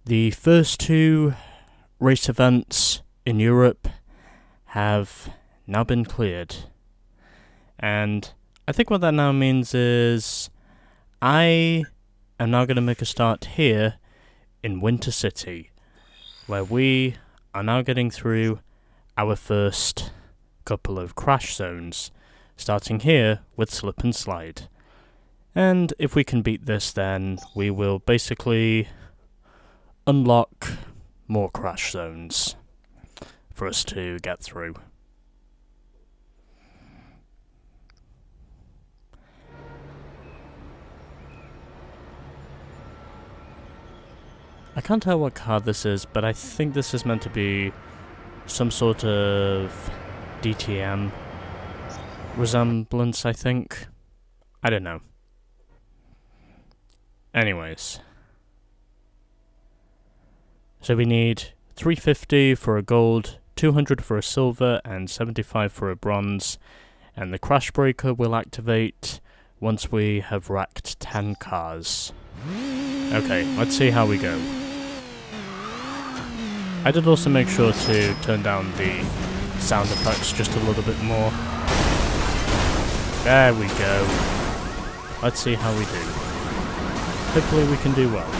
The first two race events in Europe have now been cleared. And I think what that now means is I am now going to make a start here in Winter City, where we are now getting through our first couple of crash zones, starting here with Slip and Slide. And if we can beat this, then we will basically unlock more crash zones for us to get through. I can't tell what car this is, but I think this is meant to be some sort of DTM resemblance, I think. I don't know. Anyways. So we need 350 for a gold, 200 for a silver, and 75 for a bronze. And the crash breaker will activate once we have racked 10 cars. Okay, let's see how we go. I did also make sure to turn down the sound effects just a little bit more. There we go. Let's see how we do. Hopefully we can do well.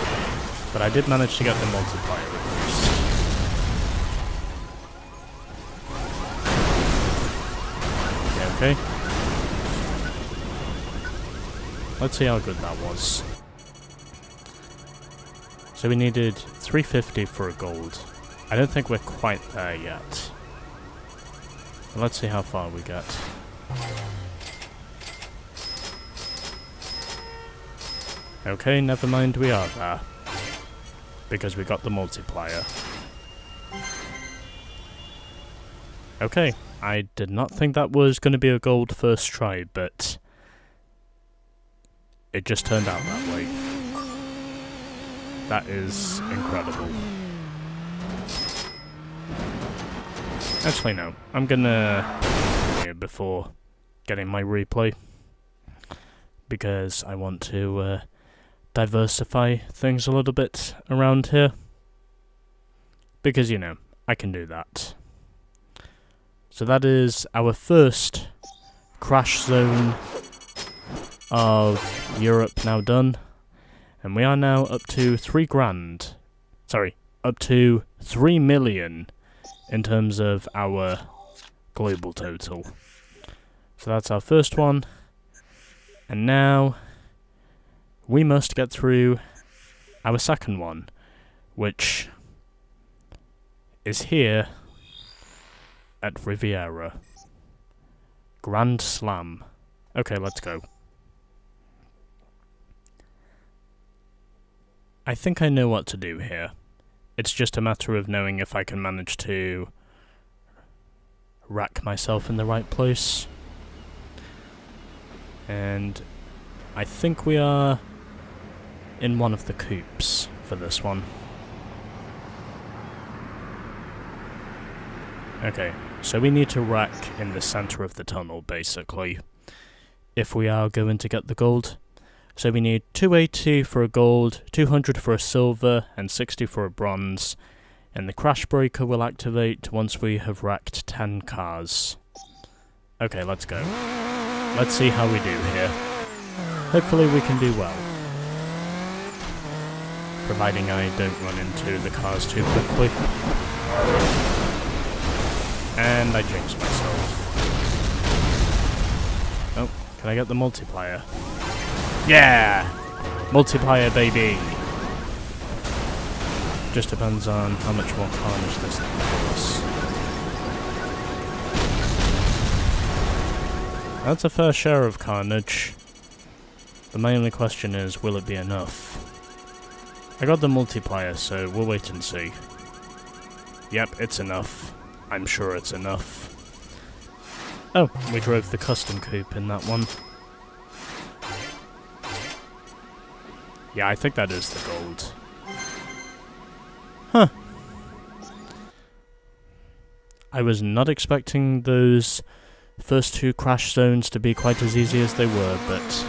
But I did manage to get the multiplier at least. Okay. Let's see how good that was. So we needed 350 for a gold. I don't think we're quite there yet. But let's see how far we get. Okay, never mind, we are there. Because we got the multiplier. Okay, I did not think that was going to be a gold first try, but it just turned out that way. That is incredible. Actually, no. I'm gonna here before getting my replay, because I want to diversify things a little bit around here. Because, you know, I can do that. So that is our first crash zone of Europe now done. And we are now up to 3 grand. Sorry, up to 3 million in terms of our global total. So that's our first one. And now we must get through our second one, which is here at Riviera. Grand Slam. Okay, let's go. I think I know what to do here. It's just a matter of knowing if I can manage to rack myself in the right place. And I think we are in one of the coupes for this one. Okay, so we need to rack in the center of the tunnel, basically, if we are going to get the gold. So we need 280 for a gold, 200 for a silver, and 60 for a bronze. And the crash breaker will activate once we have racked 10 cars. Okay, let's go. Let's see how we do here. Hopefully we can do well. Providing I don't run into the cars too quickly. And I jinxed myself. Oh, can I get the multiplier? Yeah! Multiplier, baby! Just depends on how much more carnage this thing does. That's a fair share of carnage. But my only question is, will it be enough? I got the multiplier, so we'll wait and see. Yep, it's enough. I'm sure it's enough. Oh, we drove the custom coupe in that one. Yeah, I think that is the gold. Huh. I was not expecting those first 2 crash zones to be quite as easy as they were, but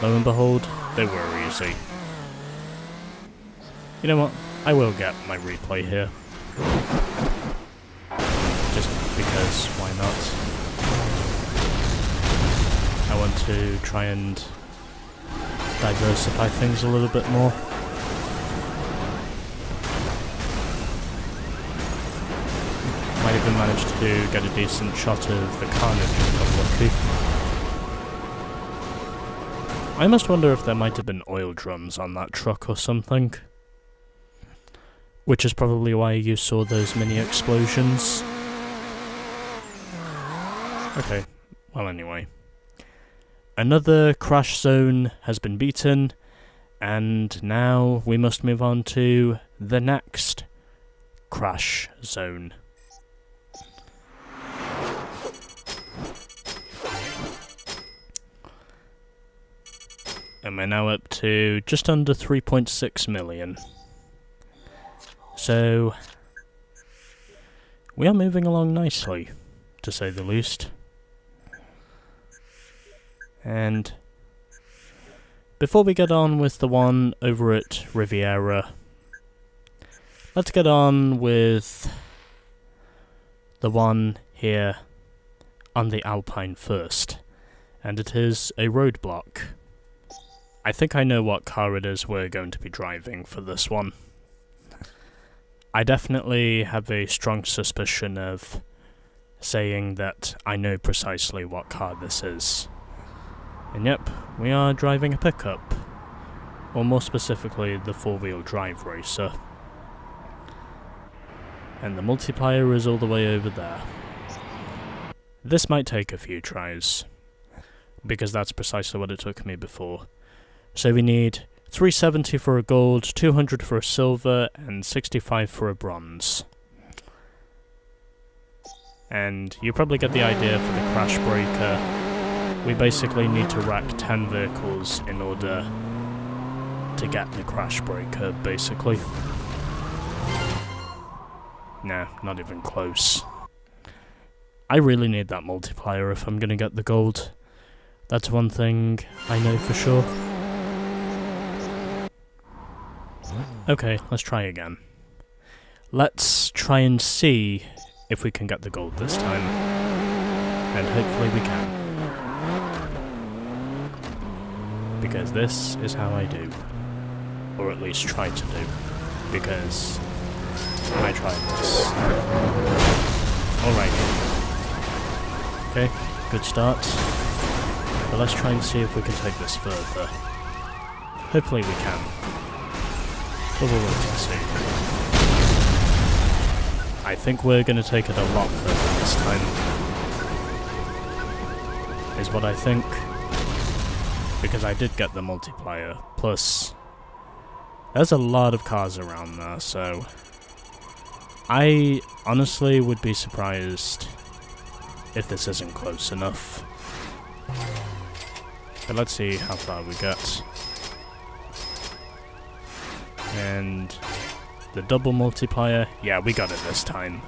lo and behold, they were easy. You know what? I will get my replay here. Just because, why not? I want to try and diversify things a little bit more. Might even manage to get a decent shot of the carnage if I'm lucky. I must wonder if there might have been oil drums on that truck or something. Which is probably why you saw those mini explosions. Okay, well anyway. Another crash zone has been beaten, and now we must move on to the next crash zone. And we're now up to just under 3.6 million. So, we are moving along nicely, to say the least. And before we get on with the one over at Riviera, let's get on with the one here on the Alpine first. And it is a Roadblock. I think I know what car it is we're going to be driving for this one. I definitely have a strong suspicion of saying that I know precisely what car this is. And yep, we are driving a pickup. Or more specifically, the four-wheel drive racer. And the multiplier is all the way over there. This might take a few tries, because that's precisely what it took me before. So we need 370 for a gold, 200 for a silver, and 65 for a bronze. And you probably get the idea for the crash breaker. We basically need to rack 10 vehicles in order to get the crash breaker, basically. Nah, not even close. I really need that multiplier if I'm gonna get the gold. That's one thing I know for sure. Okay, let's try again. Let's try and see if we can get the gold this time. And hopefully we can. Because this is how I do. Or at least try to do. Because I tried this. Alright. Okay, good start. But let's try and see if we can take this further. Hopefully we can. But we'll wait and see. I think we're going to take it a lot further this time. Is what I think. Because I did get the multiplier. Plus, there's a lot of cars around there, so I honestly would be surprised if this isn't close enough. But let's see how far we get. And the double multiplier, yeah, we got it this time.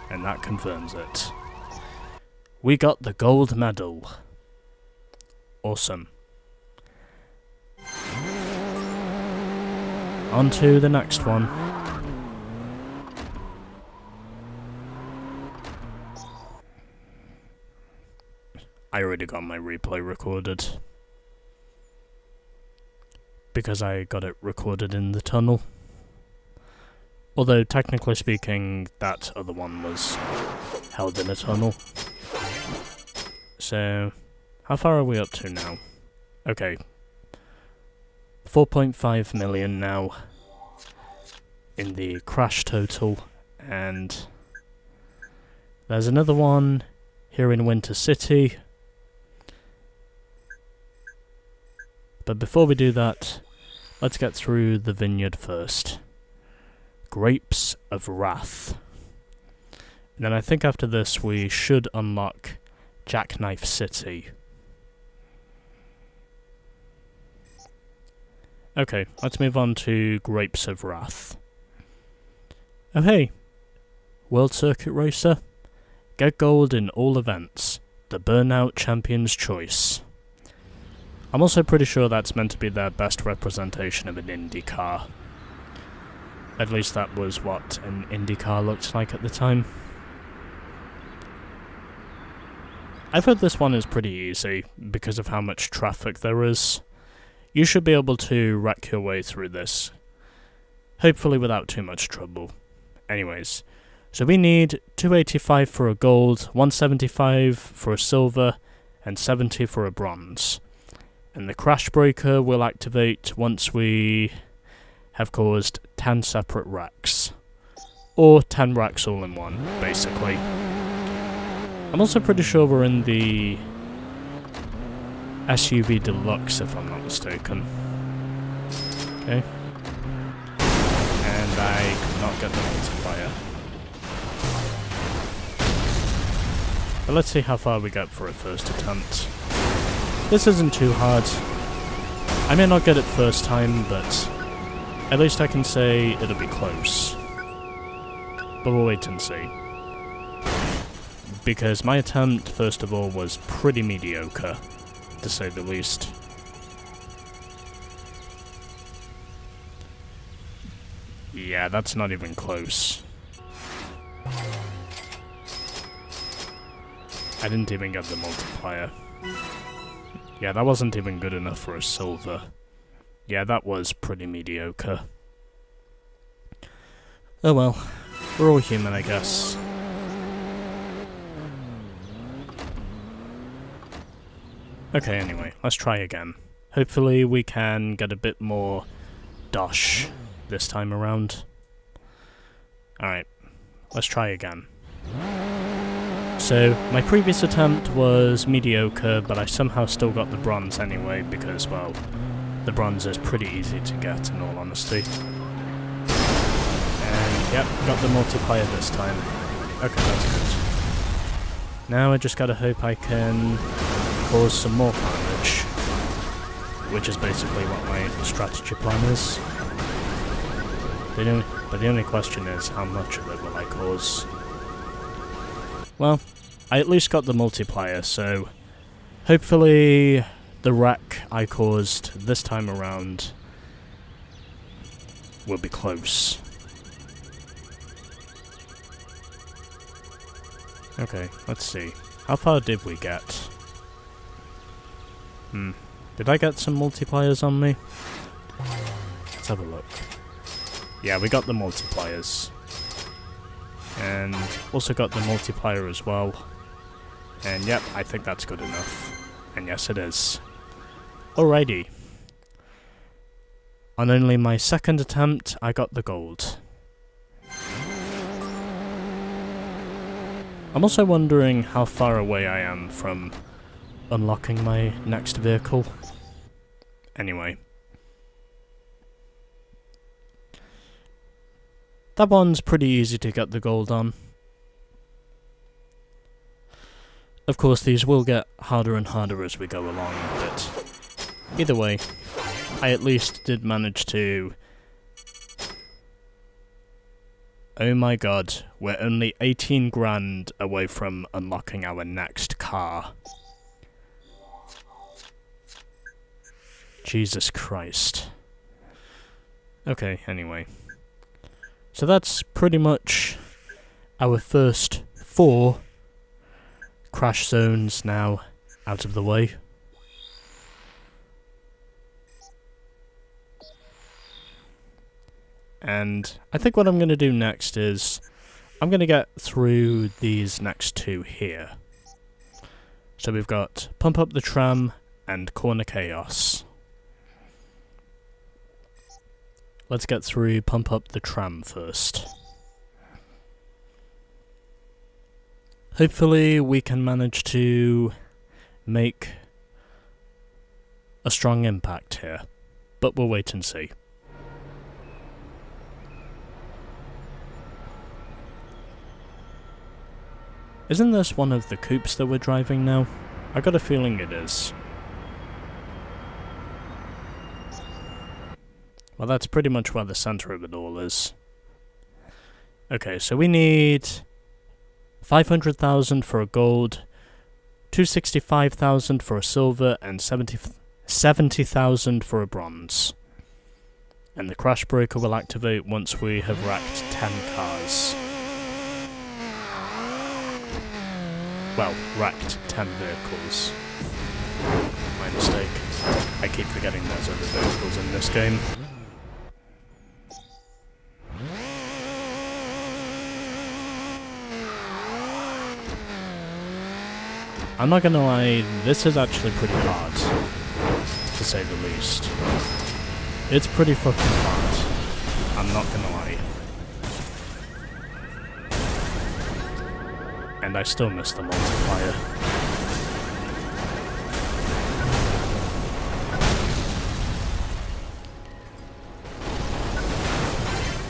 And that confirms it. We got the gold medal. Awesome. On to the next one. I already got my replay recorded. Because I got it recorded in the tunnel. Although, technically speaking, that other one was held in a tunnel. So, how far are we up to now? Okay. 4.5 million now in the crash total, and there's another one here in Winter City. But before we do that, let's get through the vineyard first. Grapes of Wrath. And then I think after this we should unlock Jackknife City. Okay, let's move on to Grapes of Wrath. Oh hey, World Circuit Racer. Get gold in all events. The Burnout Champion's Choice. I'm also pretty sure that's meant to be their best representation of an Indy car. At least that was what an Indy car looked like at the time. I've heard this one is pretty easy because of how much traffic there is. You should be able to wreck your way through this, hopefully without too much trouble. Anyways, so we need 285 for a gold, 175 for a silver, and 70 for a bronze. And the crash breaker will activate once we have caused 10 separate wrecks. Or 10 wrecks all in one, basically. I'm also pretty sure we're in the SUV Deluxe, if I'm not mistaken. Okay. And I could not get the multiplier. But let's see how far we get for a first attempt. This isn't too hard. I may not get it first time, but at least I can say it'll be close. But we'll wait and see. Because my attempt, first of all, was pretty mediocre, to say the least. Yeah, that's not even close. I didn't even get the multiplier. Yeah, that wasn't even good enough for a silver. Yeah, that was pretty mediocre. Oh well, we're all human, I guess. Okay, anyway, let's try again. Hopefully we can get a bit more dosh this time around. Alright, let's try again. So, my previous attempt was mediocre, but I somehow still got the bronze anyway, because, well, the bronze is pretty easy to get, in all honesty. And, yep, got the multiplier this time. Okay, that's good. Now I just gotta hope I can cause some more carnage, which is basically what my strategy plan is. But the only question is, how much of it will I cause? Well, I at least got the multiplier, so hopefully the wreck I caused this time around will be close. Okay, let's see. How far did we get? Did I get some multipliers on me? Let's have a look. Yeah, we got the multipliers. And also got the multiplier as well. And yep, I think that's good enough. And yes, it is. Alrighty. On only my second attempt, I got the gold. I'm also wondering how far away I am from unlocking my next vehicle. Anyway. That one's pretty easy to get the gold on. Of course, these will get harder and harder as we go along, but either way, I at least did manage to... Oh my god, we're only 18 grand away from unlocking our next car. Jesus Christ. Okay, anyway. So that's pretty much our first 4 crash zones now out of the way. And I think what I'm going to do next is I'm going to get through these next 2 here. So we've got Pump Up the Tram and Corner Chaos. Let's get through Pump Up the Tram first. Hopefully we can manage to make a strong impact here, but we'll wait and see. Isn't this one of the coupes that we're driving now? I got a feeling it is. Well, that's pretty much where the center of it all is. Okay, so we need 500,000 for a gold, 265,000 for a silver, and 70,000 for a bronze. And the crash breaker will activate once we have wrecked 10 cars. Well, wrecked 10 vehicles. My mistake. I keep forgetting there's other vehicles in this game. I'm not gonna lie, this is actually pretty hard, to say the least. It's pretty fucking hard, I'm not gonna lie. And I still miss the multiplier.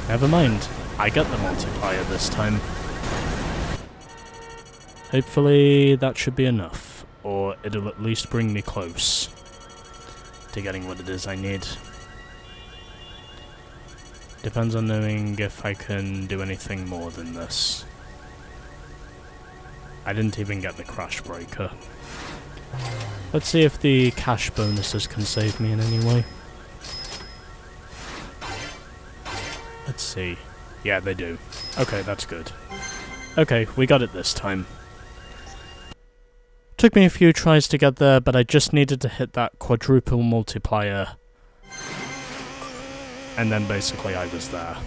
Never mind, I get the multiplier this time. Hopefully that should be enough, or it'll at least bring me close to getting what it is I need. Depends on knowing if I can do anything more than this. I didn't even get the crash breaker. Let's see if the cash bonuses can save me in any way. Let's see. Yeah, they do. Okay, that's good. Okay, we got it this time. Took me a few tries to get there, but I just needed to hit that quadruple multiplier. And then basically I was there.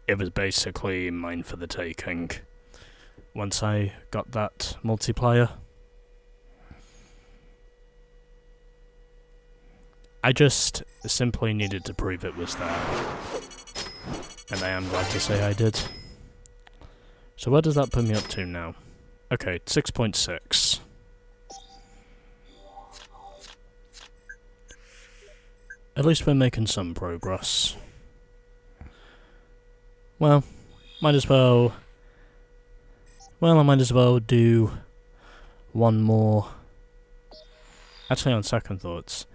It was basically mine for the taking. Once I got that multiplier. I just simply needed to prove it was there. And I am glad to say I did. So where does that put me up to now? Okay, 6.6. At least we're making some progress. Well, might as well... Well, I might as well do one more. Actually, on second thoughts,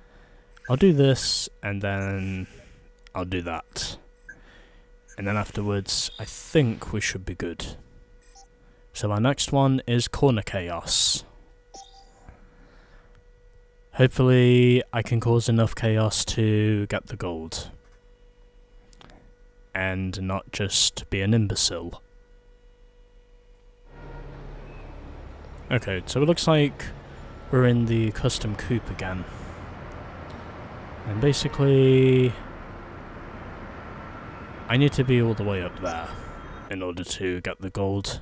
I'll do this, and then I'll do that. And then afterwards, I think we should be good. So our next one is Corner Chaos. Hopefully I can cause enough chaos to get the gold. And not just be an imbecile. Okay, so it looks like we're in the custom coupe again. And basically, I need to be all the way up there in order to get the gold.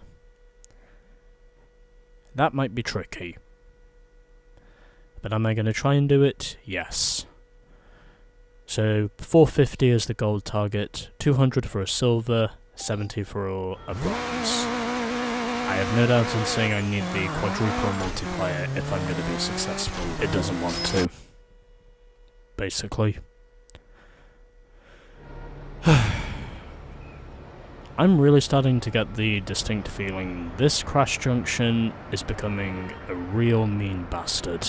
That might be tricky. But am I going to try and do it? Yes. So 450 is the gold target, 200 for a silver, 70 for a bronze. I have no doubt in saying I need the quadruple multiplier if I'm going to be successful. It doesn't want to. Basically. I'm really starting to get the distinct feeling this Crash Junction is becoming a real mean bastard.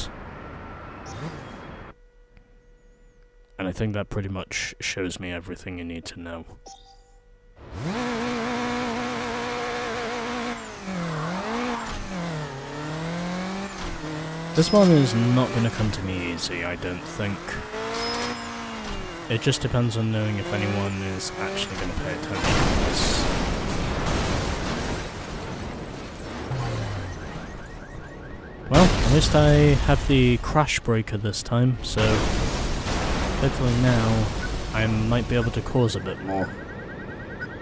And I think that pretty much shows me everything you need to know. This one is not going to come to me easy, I don't think. It just depends on knowing if anyone is actually going to pay attention to this. Well, at least I have the crash breaker this time, so hopefully now I might be able to cause a bit more.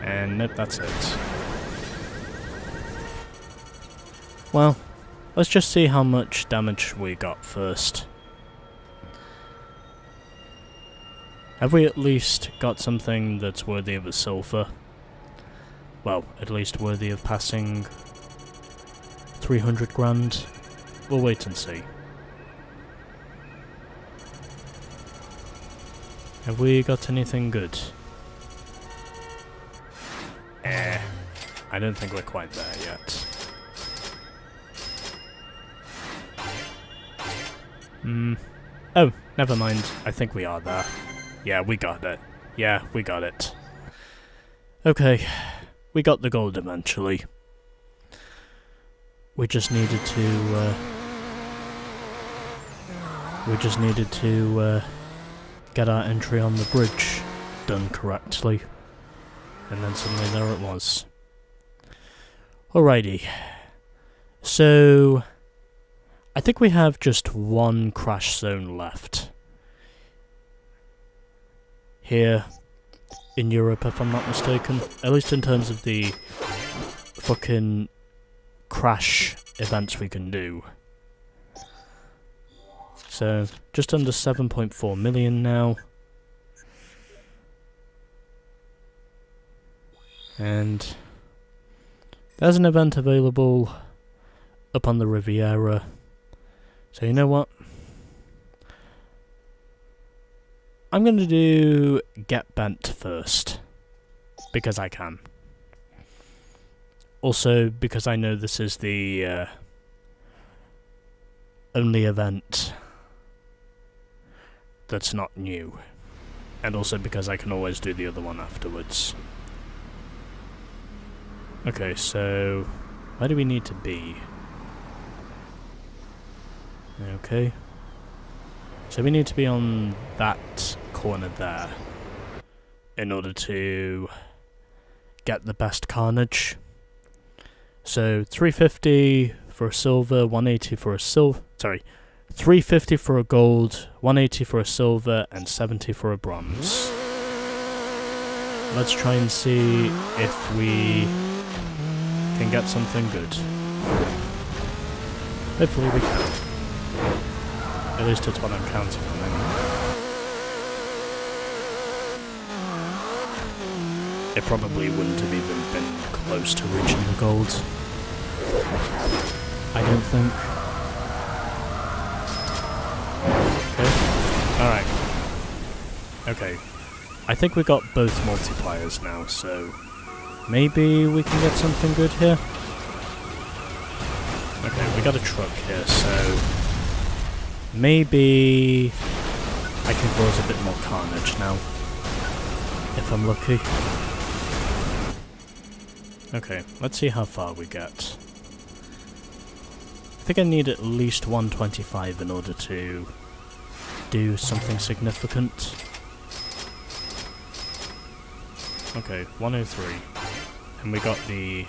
And nope, that's it. Well, let's just see how much damage we got first. Have we at least got something that's worthy of a silver? Well, at least worthy of passing 300 grand? We'll wait and see. Have we got anything good? I don't think we're quite there yet. Oh, never mind. I think we are there. Yeah, we got it. Yeah, we got it. Okay, we got the gold eventually. We just needed to, get our entry on the bridge done correctly. And then suddenly there it was. Alrighty. So, I think we have just one crash zone left. Here in Europe, if I'm not mistaken. At least in terms of the fucking crash events we can do. So, just under 7.4 million now. And there's an event available up on the Riviera. So you know what? I'm going to do Get Bent first. Because I can. Also, because I know this is the only event that's not new. And also because I can always do the other one afterwards. Okay, so where do we need to be? Okay. So we need to be on that corner there in order to get the best carnage. So 350 for a silver, 180 for a silver, 350 for a gold, 180 for a silver, and 70 for a bronze. Let's try and see if we can get something good. Hopefully we can. At least it's what I'm counting on anyway. It probably wouldn't have even been close to reaching the gold. I don't think. Okay. Alright. Okay. I think we got both multipliers now, so maybe we can get something good here. Okay, we got a truck here, so maybe I can cause a bit more carnage now, if I'm lucky. Okay, let's see how far we get. I think I need at least 125 in order to do something significant. Okay, 103. And we got the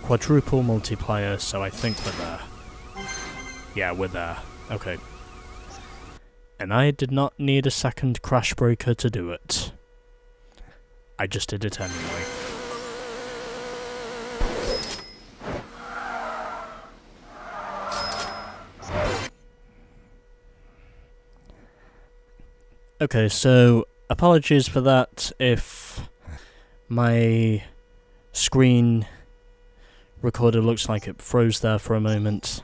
quadruple multiplier, so I think we're there. Yeah, we're there. Okay. And I did not need a second crash breaker to do it. I just did it anyway. Okay, so apologies for that if my screen recorder looks like it froze there for a moment.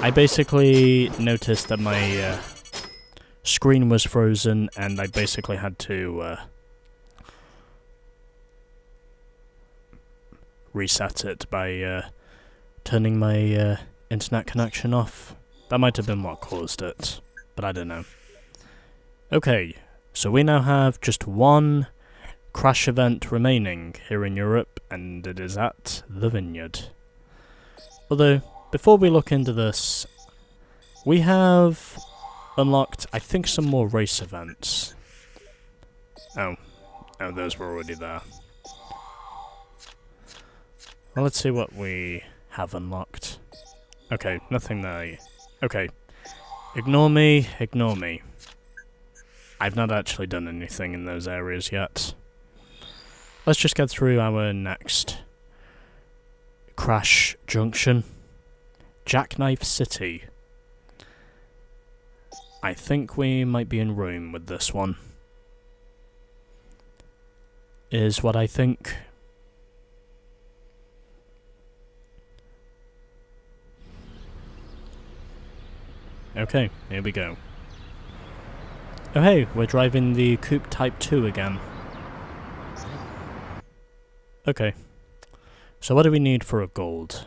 I basically noticed that my screen was frozen and I basically had to reset it by turning my internet connection off. That might have been what caused it, but I don't know. Okay, so we now have just one crash event remaining here in Europe, and it is at the Vineyard. Although, before we look into this, we have unlocked, I think, some more race events. Oh, those were already there. Well, let's see what we have unlocked. Okay, nothing there. Okay, ignore me, ignore me. I've not actually done anything in those areas yet. Let's just get through our next crash junction. Jackknife City. I think we might be in Rome with this one. Is what I think. Okay, here we go. Oh hey, we're driving the Coupe Type 2 again. Okay. So what do we need for a gold?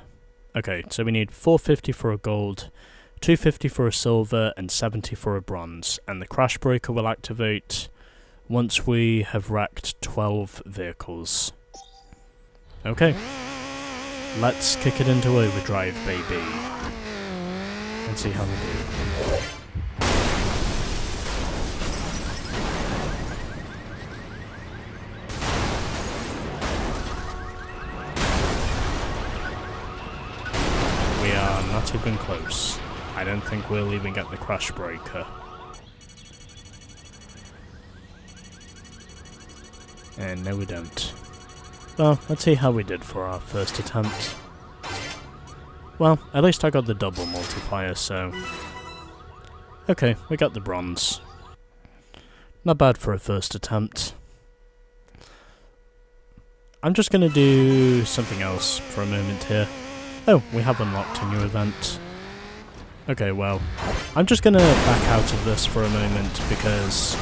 Okay, so we need 450 for a gold, 250 for a silver, and 70 for a bronze. And the crash breaker will activate once we have wrecked 12 vehicles. Okay. Let's kick it into overdrive, baby. And see how we do. not even close. I don't think we'll even get the crash breaker. And no, we don't. Well, let's see how we did for our first attempt. Well, at least I got the double multiplier, so... Okay, we got the bronze. Not bad for a first attempt. I'm just gonna do something else for a moment here. Oh, we have unlocked a new event. Okay, well, I'm just gonna back out of this for a moment because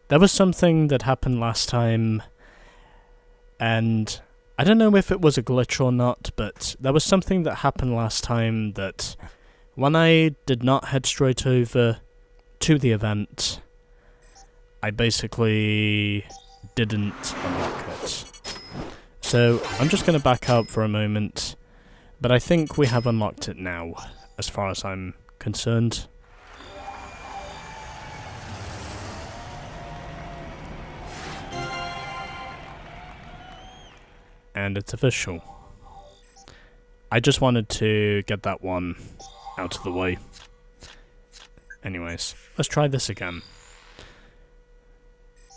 there was something that happened last time, and I don't know if it was a glitch or not, but there was something that happened last time that when I did not head straight over to the event, I basically didn't unlock it. So I'm just going to back out for a moment, but I think we have unlocked it now, as far as I'm concerned. And it's official. I just wanted to get that one out of the way. Anyways, let's try this again.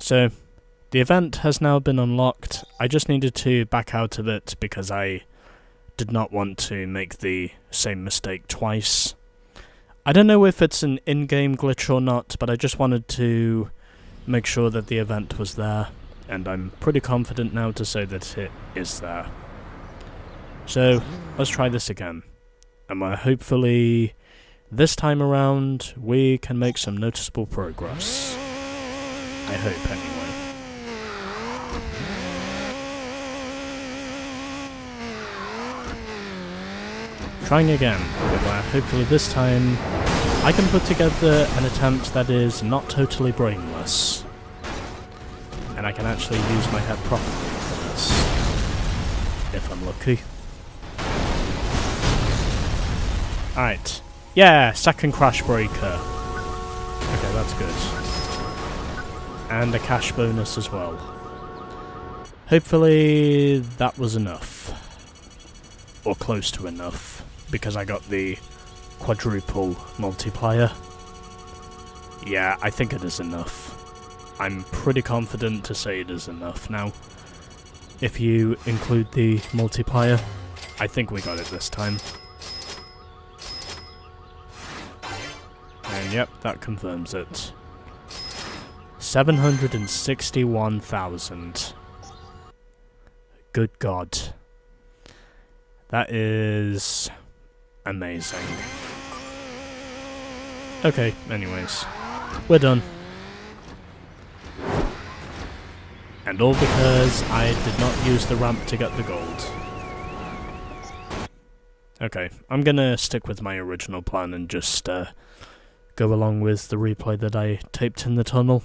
So, the event has now been unlocked. I just needed to back out of it because I did not want to make the same mistake twice. I don't know if it's an in-game glitch or not, but I just wanted to make sure that the event was there. And I'm pretty confident now to say that it is there. So, let's try this again. And hopefully, this time around, we can make some noticeable progress. I hope, anyway. Trying again, where hopefully this time, I can put together an attempt that is not totally brainless. And I can actually use my head properly for this, if I'm lucky. Alright. Yeah, second crash breaker. Okay, that's good. And a cash bonus as well. Hopefully that was enough. Or close to enough, because I got the quadruple multiplier. Yeah, I think it is enough. I'm pretty confident to say it is enough now. If you include the multiplier, I think we got it this time. And yep, that confirms it. 761,000. Good God. That is amazing. Okay, anyways. We're done. And all because I did not use the ramp to get the gold. Okay, I'm gonna stick with my original plan and just go along with the replay that I taped in the tunnel.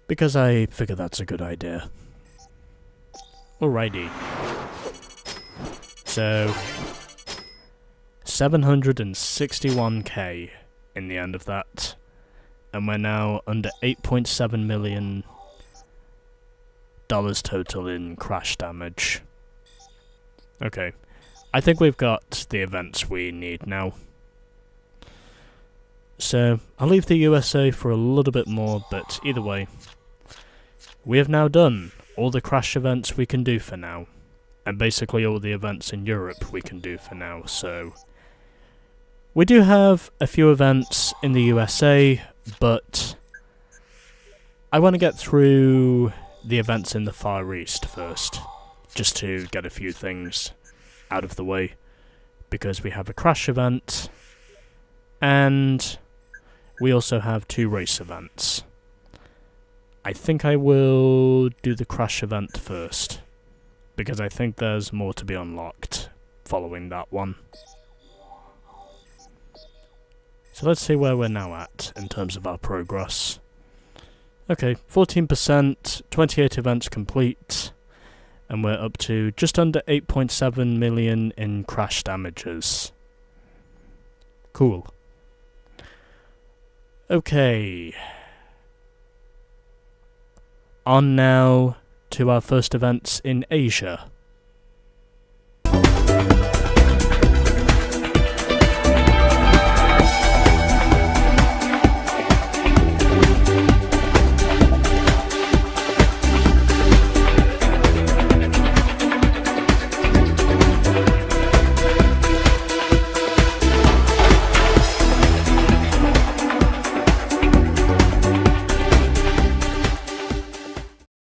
Because I figure that's a good idea. Alrighty. So, 761k in the end of that. And we're now under $8.7 million total in crash damage. Okay. I think we've got the events we need now. So, I'll leave the USA for a little bit more, but either way, we have now done all the crash events we can do for now. And basically all the events in Europe we can do for now, so... We do have a few events in the USA, but I want to get through the events in the Far East first, just to get a few things out of the way, because we have a crash event, and we also have 2 race events. I think I will do the crash event first, because I think there's more to be unlocked following that one. So let's see where we're now at in terms of our progress. Okay, 14%, 28 events complete, and we're up to just under 8.7 million in crash damages. Cool. Okay. On now to our first events in Asia.